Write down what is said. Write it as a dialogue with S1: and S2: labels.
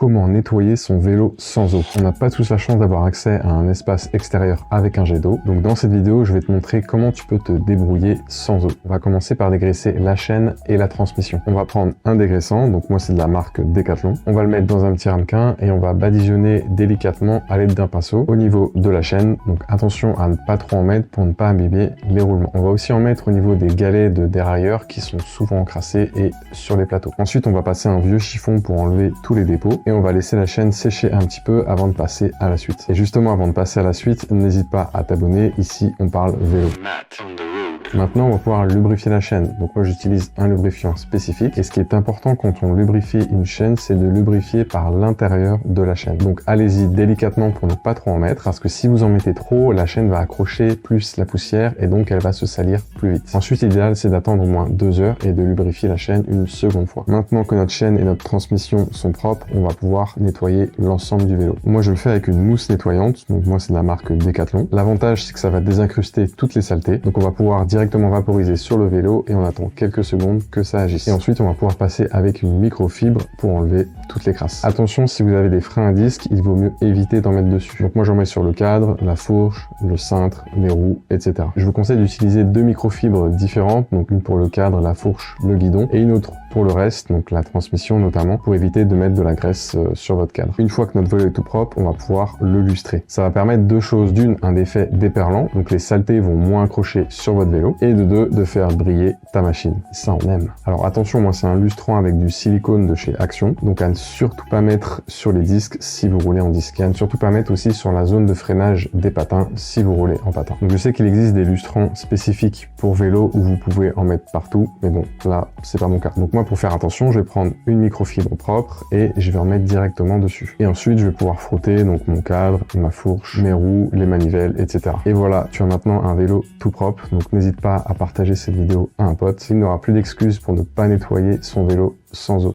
S1: comment nettoyer son vélo sans eau. On n'a pas tous la chance d'avoir accès à un espace extérieur avec un jet d'eau. Donc dans cette vidéo, je vais te montrer comment tu peux te débrouiller sans eau. On va commencer par dégraisser la chaîne et la transmission. On va prendre un dégraissant, donc moi c'est de la marque Decathlon. On va le mettre dans un petit ramequin et on va badigeonner délicatement à l'aide d'un pinceau au niveau de la chaîne. Donc attention à ne pas trop en mettre pour ne pas abîmer les roulements. On va aussi en mettre au niveau des galets de dérailleur qui sont souvent encrassés et sur les plateaux. Ensuite, on va passer un vieux chiffon pour enlever tous les dépôts et on va laisser la chaîne sécher un petit peu avant de passer à la suite. Et justement, avant de passer à la suite, n'hésite pas à t'abonner. Ici, on parle vélo. Maintenant, on va pouvoir lubrifier la chaîne. Donc moi, j'utilise un lubrifiant spécifique. Et ce qui est important quand on lubrifie une chaîne, c'est de lubrifier par l'intérieur de la chaîne. Donc allez-y délicatement pour ne pas trop en mettre, parce que si vous en mettez trop, la chaîne va accrocher plus la poussière et donc elle va se salir plus vite. Ensuite, l'idéal, c'est d'attendre au moins 2 heures et de lubrifier la chaîne une seconde fois. Maintenant que notre chaîne et notre transmission sont propres, on va pouvoir nettoyer l'ensemble du vélo. Moi, je le fais avec une mousse nettoyante. Donc moi, c'est de la marque Decathlon. L'avantage, c'est que ça va désincruster toutes les saletés. Donc on va pouvoir directement vaporiser sur le vélo et on attend quelques secondes que ça agisse. Et ensuite, on va pouvoir passer avec une microfibre pour enlever toutes les crasses. Attention, si vous avez des freins à disque, il vaut mieux éviter d'en mettre dessus. Donc moi, j'en mets sur le cadre, la fourche, le cintre, les roues, etc. Je vous conseille d'utiliser 2 microfibres différentes, donc une pour le cadre, la fourche, le guidon, et une autre pour le reste, donc la transmission notamment, pour éviter de mettre de la graisse sur votre cadre. Une fois que notre vélo est tout propre, on va pouvoir le lustrer. Ça va permettre 2 choses. D'une, un effet déperlant, donc les saletés vont moins accrocher sur votre vélo, et de 2, de faire briller ta machine. Ça, on aime. Alors attention, moi c'est un lustrant avec du silicone de chez Action, donc à ne surtout pas mettre sur les disques si vous roulez en disque, et à ne surtout pas mettre aussi sur la zone de freinage des patins si vous roulez en patin. Donc je sais qu'il existe des lustrants spécifiques pour vélo où vous pouvez en mettre partout, mais bon, là c'est pas mon cas. Donc moi, pour faire attention, je vais prendre une microfibre propre et je vais en mettre directement dessus. Et ensuite, je vais pouvoir frotter donc mon cadre, ma fourche, mes roues, les manivelles, etc. Et voilà, tu as maintenant un vélo tout propre. Donc n'hésite pas à partager cette vidéo à un pote. Il n'aura plus d'excuses pour ne pas nettoyer son vélo sans eau.